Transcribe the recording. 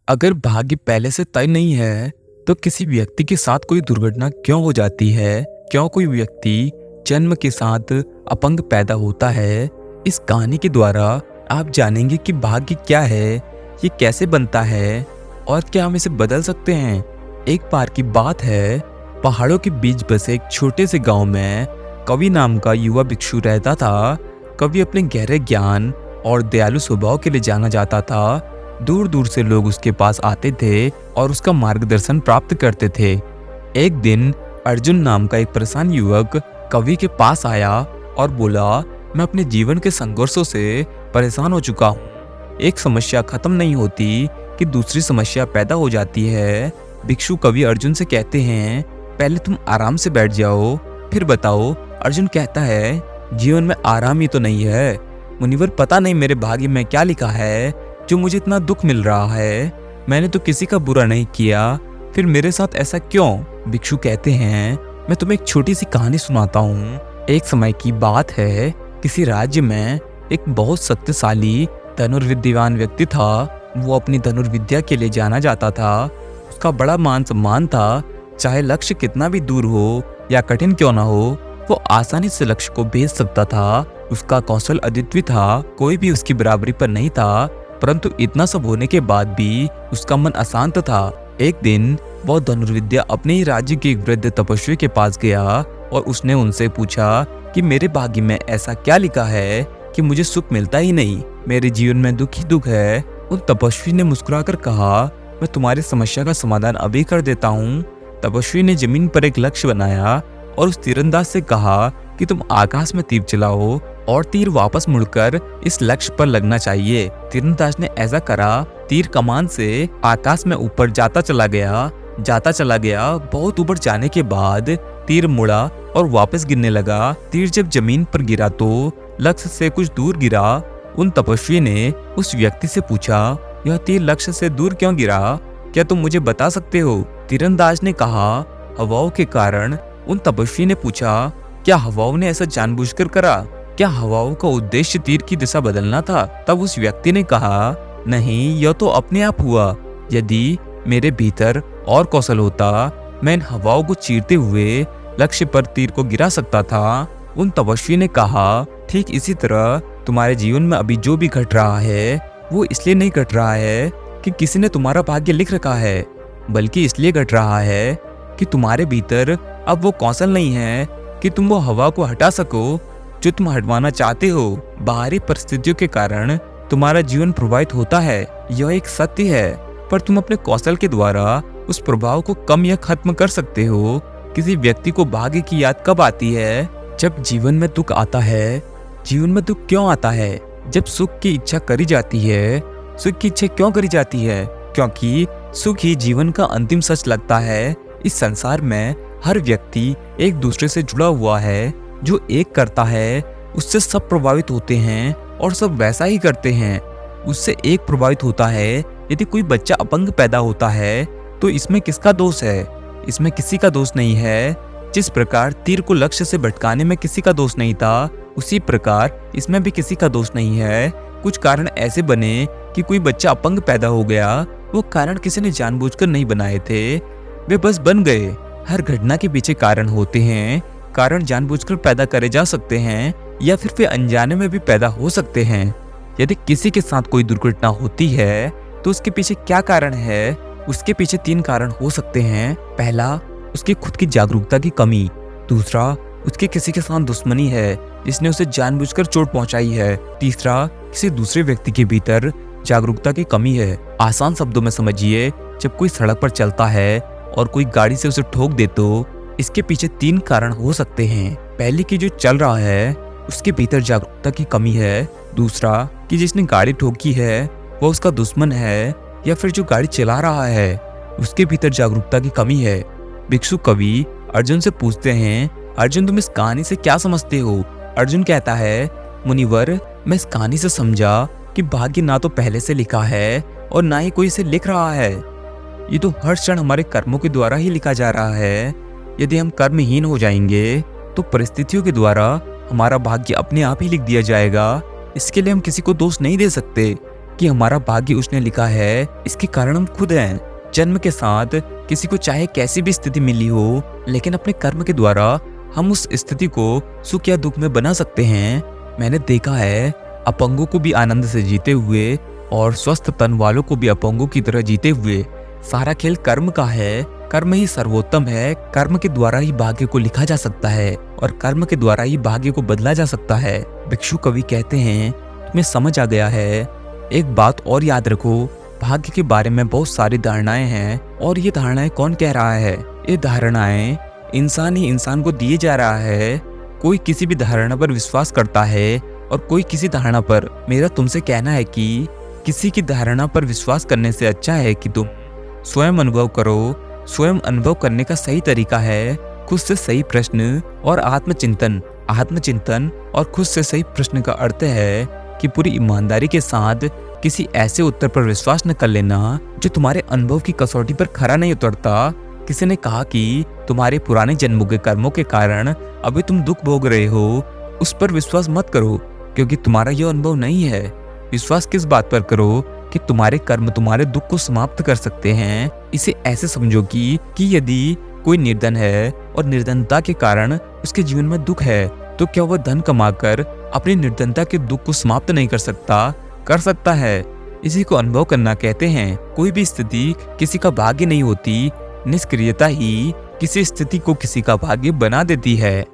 अगर भाग्य पहले से तय नहीं है तो किसी व्यक्ति के साथ कोई दुर्घटना क्यों हो जाती है? क्यों कोई व्यक्ति जन्म के साथ अपंग पैदा होता है? इस कहानी के द्वारा आप जानेंगे कि भाग्य क्या है, ये कैसे बनता है और क्या हम इसे बदल सकते हैं। एक बार की बात है, पहाड़ों के बीच बसे एक छोटे से गांव में कवि नाम का युवा भिक्षु रहता था। कवि अपने गहरे ज्ञान और दयालु स्वभाव के लिए जाना जाता था। दूर दूर से लोग उसके पास आते थे और उसका मार्गदर्शन प्राप्त करते थे। एक दिन अर्जुन नाम का एक परेशान युवक कवि के पास आया और बोला, मैं अपने जीवन के संघर्षों से परेशान हो चुका हूँ। एक समस्या खत्म नहीं होती कि दूसरी समस्या पैदा हो जाती है। भिक्षु कवि अर्जुन से कहते हैं, पहले तुम आराम से बैठ जाओ, फिर बताओ। अर्जुन कहता है, जीवन में आराम ही तो नहीं है मुनिवर, पता नहीं मेरे भाग्य में क्या लिखा है जो मुझे इतना दुख मिल रहा है। मैंने तो किसी का बुरा नहीं किया, फिर मेरे साथ ऐसा क्यों? भिक्षु कहते हैं, मैं तुम्हें एक छोटी सी कहानी सुनाता हूँ। एक समय की बात है, किसी राज्य में एक बहुत शक्तिशाली धनुर्विद्वान व्यक्ति था। वो अपनी धनुर्विद्या के लिए जाना जाता था। उसका बड़ा मान सम्मान था। चाहे लक्ष्य कितना भी दूर हो या कठिन क्यों ना हो, वो आसानी से लक्ष्य को भेज सकता था। उसका कौशल अद्वितीय था, कोई भी उसकी बराबरी पर नहीं था। परंतु इतना सब होने के बाद भी उसका मन अशांत था। एक दिन वह धनुर्विद्या अपने ही राज्य के एक वृद्ध तपस्वी के पास गया और उसने उनसे पूछा कि मेरे भाग्य में ऐसा क्या लिखा है कि मुझे सुख मिलता ही नहीं, मेरे जीवन में दुख ही दुख है। उन तपस्वी ने मुस्कुराकर कहा, मैं तुम्हारी समस्या का समाधान अभी कर देता हूँ। तपस्वी ने जमीन पर एक लक्ष्य बनाया और उस तीरंदाज से कहा कि तुम आकाश में तीर चलाओ और तीर वापस मुड़कर इस लक्ष्य पर लगना चाहिए। तीरंदाज ने ऐसा करा। तीर कमान से आकाश में ऊपर जाता चला गया। बहुत ऊपर जाने के बाद तीर मुड़ा और वापस गिरने लगा। तीर जब जमीन पर गिरा तो लक्ष्य से कुछ दूर गिरा। उन तपस्वी ने उस व्यक्ति से पूछा, यह तीर लक्ष्य से दूर क्यों गिरा? क्या तुम मुझे बता सकते हो? तीरंदाज ने कहा, हवाओं के कारण। उन तपस्वी ने पूछा, क्या हवाओं ने ऐसा जानबूझकर करा? क्या हवाओं का उद्देश्य तीर की दिशा बदलना था? तब उस व्यक्ति ने कहा, नहीं, यह तो अपने आप हुआ। यदि मेरे भीतर और कौशल होता, मैं इन हवाओं को चीरते हुए लक्ष्य पर तीर को गिरा सकता था। उन तपस्वी ने कहा, ठीक इसी तरह तुम्हारे जीवन में अभी जो भी घट रहा है वो इसलिए नहीं घट रहा है कि किसी ने तुम्हारा भाग्य लिख रखा है, बल्कि इसलिए घट रहा है कि तुम्हारे भीतर अब वो कौशल नहीं है कि तुम वो हवा को हटा सको जो तुम हटवाना चाहते हो। बाहरी परिस्थितियों के कारण तुम्हारा जीवन प्रभावित होता है, यह एक सत्य है, पर तुम अपने कौशल के द्वारा उस प्रभाव को कम या खत्म कर सकते हो। किसी व्यक्ति को भाग्य की याद कब आती है? जब जीवन में दुख आता है। जीवन में दुख क्यों आता है? जब सुख की इच्छा करी जाती है। सुख की इच्छा क्यों करी जाती है? क्योंकि सुख ही जीवन का अंतिम सच लगता है। इस संसार में हर व्यक्ति एक दूसरे से जुड़ा हुआ है। जो एक करता है उससे सब प्रभावित होते हैं और सब वैसा ही करते हैं। उससे एक प्रभावित होता है। यदि कोई बच्चा अपंग पैदा होता है तो इसमें किसका दोष है? इसमें किसी का दोष नहीं है। जिस प्रकार तीर को लक्ष्य से भटकाने में किसी का दोष नहीं था, उसी प्रकार इसमें भी किसी का दोष नहीं है। कुछ कारण ऐसे बने कि कोई बच्चा अपंग पैदा हो गया। वो कारण किसी ने जानबूझकर नहीं बनाए थे, वे बस बन गए। हर घटना के पीछे कारण होते हैं। कारण जानबूझकर पैदा करे जा सकते हैं या फिर वे अनजाने में भी पैदा हो सकते हैं। यदि किसी के साथ कोई दुर्घटना होती है तो उसके पीछे क्या कारण है? उसके पीछे 3 कारण हो सकते हैं। पहला, उसकी खुद की जागरूकता की कमी। दूसरा, उसके किसी के साथ दुश्मनी है जिसने उसे जानबूझकर चोट पहुंचाई है। तीसरा, किसी दूसरे व्यक्ति के भीतर जागरूकता की कमी है। आसान शब्दों में समझिए, जब कोई सड़क पर चलता है और कोई गाड़ी से उसे ठोक दे तो इसके पीछे 3 कारण हो सकते हैं। पहले कि जो चल रहा है उसके भीतर जागरूकता की कमी है। दूसरा, कि जिसने गाड़ी ठोकी है वो उसका दुश्मन है, या फिर जो गाड़ी चला रहा है उसके भीतर जागरूकता की कमी है। भिक्षु कवि अर्जुन से पूछते हैं, अर्जुन तुम इस कहानी से क्या समझते हो? अर्जुन कहता है, मुनिवर, मैं इस कहानी से समझा कि भाग्य ना तो पहले से लिखा है और ना ही कोई इसे लिख रहा है। ये तो हर क्षण हमारे कर्मों के द्वारा ही लिखा जा रहा है। यदि हम कर्महीन हो जाएंगे तो परिस्थितियों के द्वारा हमारा भाग्य अपने आप ही लिख दिया जाएगा। इसके लिए हम किसी को दोष नहीं दे सकते। कि हमारा भाग्य उसने लिखा है, इसके कारण हम खुद हैं। जन्म के साथ किसी को चाहे कैसी भी स्थिति मिली हो, लेकिन अपने कर्म के द्वारा हम उस स्थिति को सुख या दुख में बना सकते हैं। मैंने देखा है अपंगों को भी आनंद से जीते हुए और स्वस्थ तन वालों को भी अपंगों की तरह जीते हुए। सारा खेल कर्म का है, कर्म ही सर्वोत्तम है। कर्म के द्वारा ही भाग्य को लिखा जा सकता है और कर्म के द्वारा ही भाग्य को बदला जा सकता है। भिक्षु कवि कहते हैं, तुम्हें समझ आ गया है। एक बात और याद रखो, भाग्य के बारे में बहुत सारी धारणाएं हैं और ये धारणाएं कौन कह रहा है? ये धारणाएं इंसान ही इंसान को दिए जा रहा है। कोई किसी भी धारणा पर विश्वास करता है और कोई किसी धारणा पर। मेरा तुमसे कहना है कि किसी की धारणा पर विश्वास करने से अच्छा है कि तुम स्वयं अनुभव करो। स्वयं अनुभव करने का सही तरीका है खुद से सही प्रश्न और आत्मचिंतन। आत्मचिंतन और खुद से सही प्रश्न का अर्थ है कि पूरी ईमानदारी के साथ किसी ऐसे उत्तर पर विश्वास न कर लेना जो तुम्हारे अनुभव की कसौटी पर खरा नहीं उतरता। किसी ने कहा कि तुम्हारे पुराने जन्मों के कर्मों के कारण अभी तुम दुख भोग रहे हो, उस पर विश्वास मत करो क्योंकि तुम्हारा यह अनुभव नहीं है। विश्वास किस बात पर करो कि तुम्हारे कर्म तुम्हारे दुख को समाप्त कर सकते हैं। इसे ऐसे समझो कि यदि कोई निर्धन है और निर्धनता के कारण उसके जीवन में दुख है, तो क्या वह धन कमाकर अपनी निर्धनता के दुख को समाप्त नहीं कर सकता? कर सकता है। इसी को अनुभव करना कहते हैं। कोई भी स्थिति किसी का भाग्य नहीं होती, निष्क्रियता ही किसी स्थिति को किसी का भाग्य बना देती है।